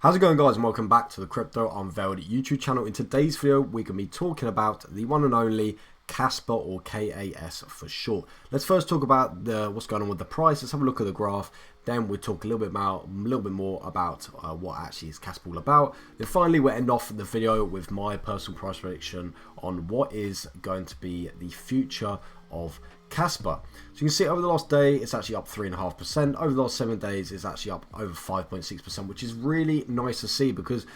How's it going, guys, and welcome back to the Crypto Unveiled YouTube channel. In today's video, we're going to be talking about the one and only Kaspa, or KAS for short. Let's first talk about what's going on with the price. Let's have a look at the graph. Then we'll talk a little bit more about what actually is Kaspa all about. Then finally, we'll end off the video with my personal price prediction on what is going to be the future of Kaspa. So you can see over the last day, it's actually up 3.5%. Over the last 7 days, it's actually up over 5.6%, which is really nice to see because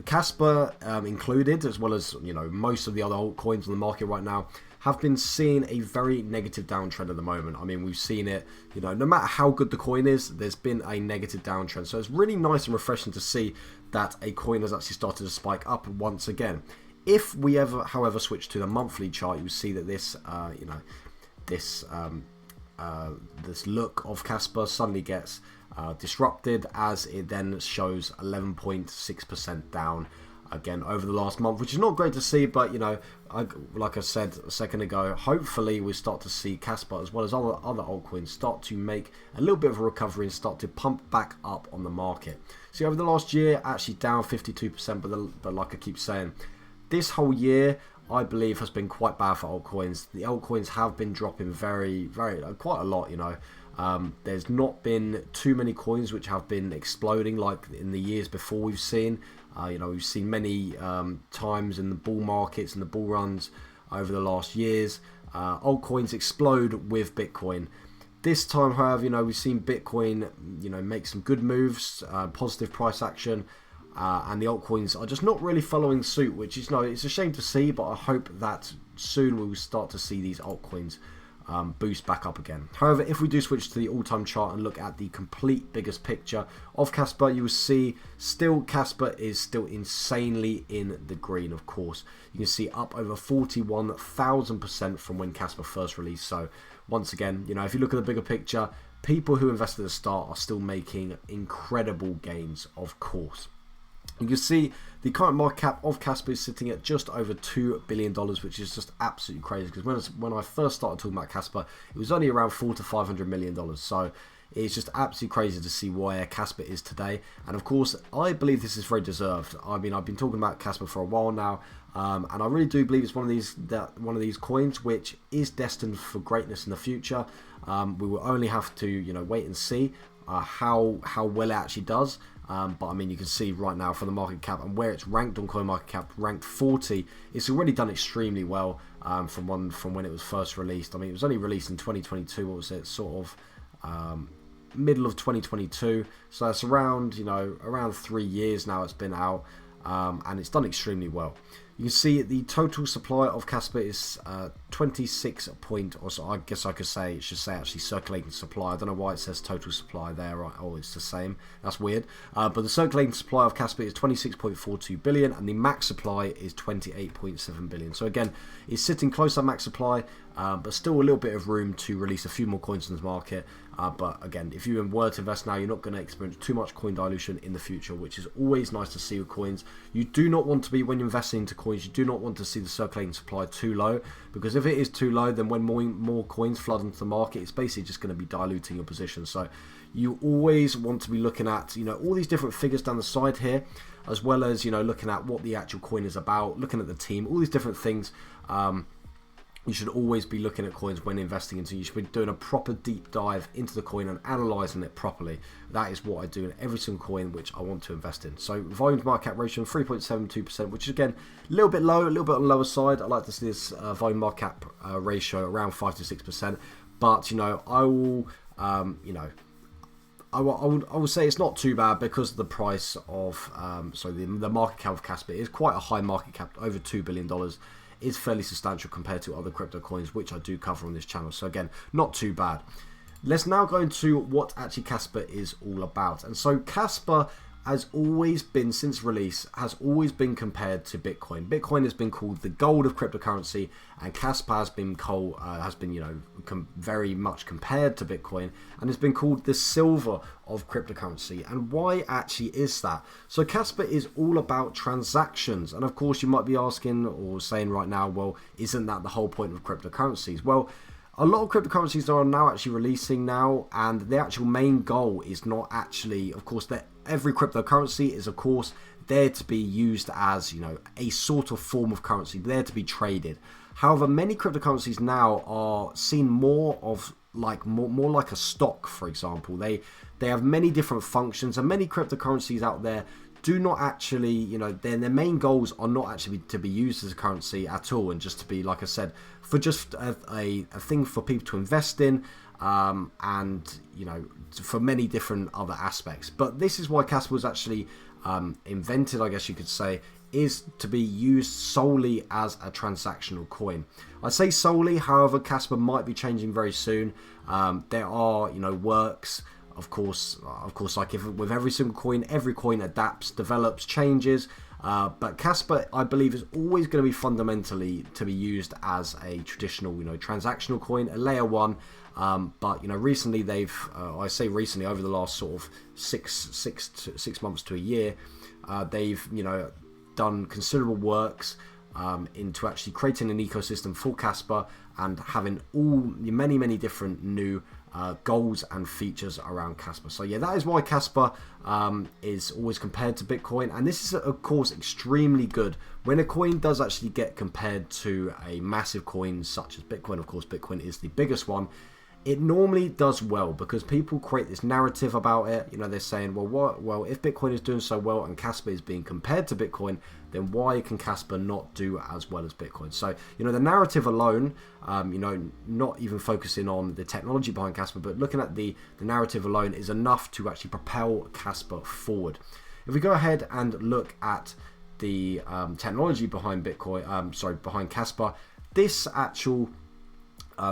Kaspa included, as well as most of the other altcoins on the market right now, have been seeing a very negative downtrend at the moment. I mean, we've seen it, no matter how good the coin is, there's been a negative downtrend. So it's really nice and refreshing to see that a coin has actually started to spike up once again. If we ever, however, switch to the monthly chart, you see that this, this look of Kaspa suddenly gets disrupted, as it then shows 11.6% down again over the last month, which is not great to see. But like I said a second ago, hopefully we start to see Kaspa as well as other altcoins start to make a little bit of a recovery and start to pump back up on the market. See, over the last year, actually down 52%, but like I keep saying, this whole year, I believe, has been quite bad for altcoins. The altcoins have been dropping quite a lot. There's not been too many coins which have been exploding like in the years before we've seen. We've seen many times in the bull markets and the bull runs over the last years, altcoins explode with Bitcoin. This time, however, we've seen Bitcoin, make some good moves, positive price action. And the altcoins are just not really following suit, which is it's a shame to see, but I hope that soon we will start to see these altcoins boost back up again. However, if we do switch to the all-time chart and look at the complete biggest picture of Kaspa, you will see Kaspa is still insanely in the green. Of course, you can see up over 41,000% from when Kaspa first released. So once again, if you look at the bigger picture, people who invested at the start are still making incredible gains, of course. You can see the current market cap of Kaspa is sitting at just over $2 billion, which is just absolutely crazy, because when I first started talking about Kaspa, it was only around $400 to $500 million. So it's just absolutely crazy to see where Kaspa is today. And of course, I believe this is very deserved. I mean, I've been talking about Kaspa for a while now, and I really do believe it's one of these coins which is destined for greatness in the future. We will only have to wait and see how well it actually does. But I mean, you can see right now from the market cap and where it's ranked on CoinMarketCap, ranked 40. It's already done extremely well from when it was first released. I mean, it was only released in 2022. What was it? Sort of middle of 2022. So it's around around 3 years now it's been out, and it's done extremely well. You can see the total supply of Kaspa is 26 point, or so I guess I could say, it should say actually circulating supply. I don't know why it says total supply there. Oh, it's the same. That's weird. But the circulating supply of Kaspa is 26.42 billion, and the max supply is 28.7 billion. So again, it's sitting close to max supply, but still a little bit of room to release a few more coins in the market. But again, if you were to invest now, you're not going to experience too much coin dilution in the future, which is always nice to see with coins. You do not want to be, when you're investing into coins, you do not want to see the circulating supply too low, because if it is too low, then when more coins flood into the market, it's basically just going to be diluting your position. So you always want to be looking at all these different figures down the side here, as well as looking at what the actual coin is about, looking at the team, all these different things. You should always be looking at coins when investing into. You should be doing a proper deep dive into the coin and analysing it properly. That is what I do in every single coin which I want to invest in. So volume to market cap ratio 3.72%, which is again a little bit low, a little bit on the lower side. I like to see this volume market cap ratio around 5 to 6%. But I will I will say it's not too bad, because the price of the market cap of Kaspa is quite a high market cap, over $2 billion. Is fairly substantial compared to other crypto coins, which I do cover on this channel. So again, not too bad. Let's now go into what actually Kaspa is all about. And so Kaspa has always been, since release, has always been compared to Bitcoin. Bitcoin has been called the gold of cryptocurrency, and Kaspa has been very much compared to Bitcoin, and has been called the silver of cryptocurrency. And why actually is that? So Kaspa is all about transactions, and of course you might be asking or saying right now, well, isn't that the whole point of cryptocurrencies? Well, a lot of cryptocurrencies are now actually releasing now, and the actual main goal is not actually, of course, every cryptocurrency is, of course, there to be used as, you know, a sort of form of currency, there to be traded. However, many cryptocurrencies now are seen more of like more like a stock, for example. They have many different functions, and many cryptocurrencies out there do not actually, you know, their main goals are not actually to be used as a currency at all, and just to be, like I said, for just a thing for people to invest in, and, you know, for many different other aspects. But this is why Kaspa was actually invented, I guess you could say, is to be used solely as a transactional coin. I say solely, however, Kaspa might be changing very soon. There are, you know, works. Of course, like with every single coin, every coin adapts, develops, changes. But Kaspa, I believe, is always going to be fundamentally to be used as a traditional, you know, transactional coin, a layer one. But, you know, recently they've, I say recently, over the last sort of six months to a year, they've, you know, done considerable works into actually creating an ecosystem for Kaspa and having many different new goals and features around Kaspa. So yeah, that is why Kaspa is always compared to Bitcoin, and this is of course extremely good when a coin does actually get compared to a massive coin such as Bitcoin. Of course, Bitcoin is the biggest one. It normally does well because people create this narrative about it. You know, they're saying, well, if Bitcoin is doing so well and Kaspa is being compared to Bitcoin, then why can Kaspa not do as well as Bitcoin? So, you know, the narrative alone, you know, not even focusing on the technology behind Kaspa, but looking at the narrative alone is enough to actually propel Kaspa forward. If we go ahead and look at the technology behind behind Kaspa, this actual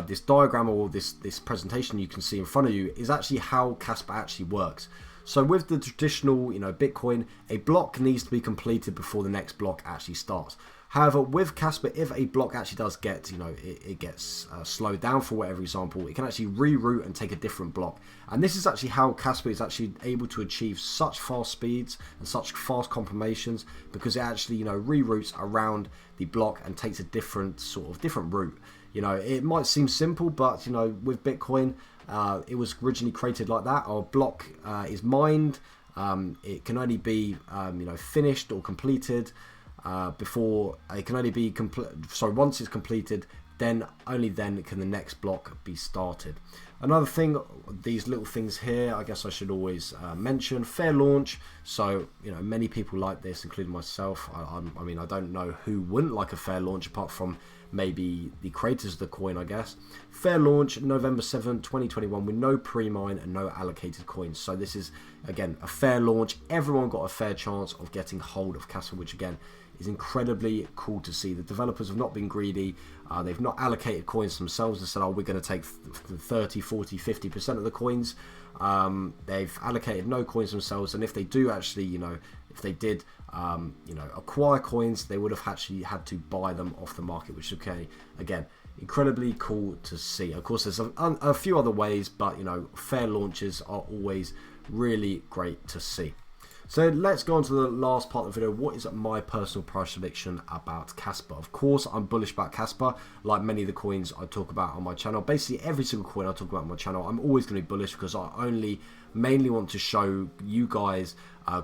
this diagram or this presentation you can see in front of you is actually how Kaspa actually works. So with the traditional, you know, Bitcoin, a block needs to be completed before the next block actually starts. However, with Kaspa, if a block actually does get, you know, it gets slowed down for whatever example, it can actually reroute and take a different block. And this is actually how Kaspa is actually able to achieve such fast speeds and such fast confirmations, because it actually, you know, reroutes around the block and takes a different route. You know, it might seem simple, but, you know, with Bitcoin, it was originally created like that. Our block is mined. It can only be, you know, finished or completed before it can only be once it's completed, then only then can the next block be started. Another thing, these little things here, I guess I should always mention, fair launch. So, you know, many people like this, including myself. I mean, I don't know who wouldn't like a fair launch apart from maybe the creators of the coin, I guess. Fair launch November 7th, 2021 with no pre-mine and no allocated coins. So this is, again, a fair launch. Everyone got a fair chance of getting hold of Kaspa, which again is incredibly cool to see. The developers have not been greedy. They've not allocated coins themselves and said, oh, we're going to take 30, 40, 50% of the coins. They've allocated no coins themselves, and if they do actually, you know, if they did, you know, acquire coins, they would have actually had to buy them off the market, which is, okay, again, incredibly cool to see. Of course, there's a few other ways, but, you know, fair launches are always really great to see. So let's go on to the last part of the video. What is my personal price prediction about Kaspa? Of course, I'm bullish about Kaspa, like many of the coins I talk about on my channel. Basically, every single coin I talk about on my channel, I'm always going to be bullish because I mainly want to show you guys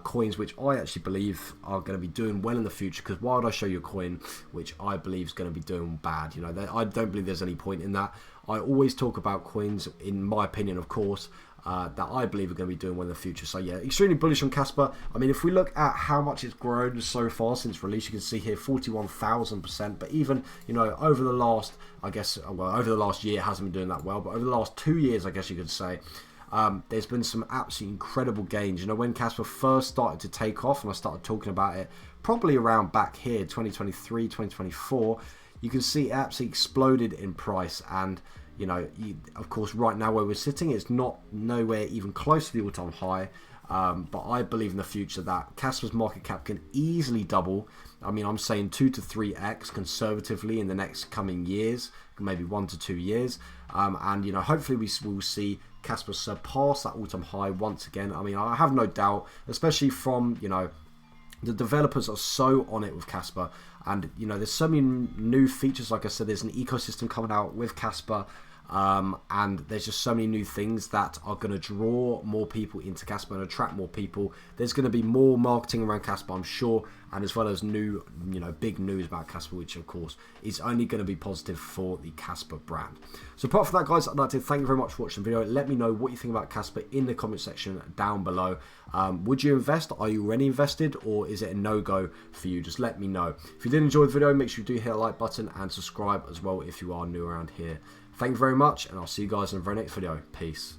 coins which I actually believe are going to be doing well in the future. Because why would I show you a coin which I believe is going to be doing bad? You know, I don't believe there's any point in that. I always talk about coins, in my opinion, of course, that I believe are going to be doing well in the future. So yeah, extremely bullish on Kaspa. I mean, if we look at how much it's grown so far since release, you can see here 41,000%. But even, you know, over the last, I guess, well, over the last year, it hasn't been doing that well. But over the last 2 years, I guess you could say, there's been some absolutely incredible gains. You know, when Kaspa first started to take off, and I started talking about it probably around back here, 2023, 2024, you can see it absolutely exploded in price. And you know, of course, right now where we're sitting, it's not nowhere even close to the all-time high. But I believe in the future that Kaspa's market cap can easily double. I mean, I'm saying 2 to 3x conservatively in the next coming years, maybe 1 to 2 years. And, you know, hopefully we will see Kaspa surpass that all-time high once again. I mean, I have no doubt, especially from, you know, the developers are so on it with Kaspa. And, you know, there's so many new features. Like I said, there's an ecosystem coming out with Kaspa. and there's just so many new things that are going to draw more people into Kaspa and attract more people. There's going to be more marketing around Kaspa, I'm sure, and as well as new, big news about Kaspa, which of course is only going to be positive for the Kaspa brand. So apart from that, guys, I'd like to thank you very much for watching the video. Let me know what you think about Kaspa in the comment section down below. Would you invest? Are you already invested, or is it a no-go for you? Just let me know. If you did enjoy the video, make sure you do hit the like button and subscribe as well if you are new around here. Thank you very much, and I'll see you guys in the very next video. Peace.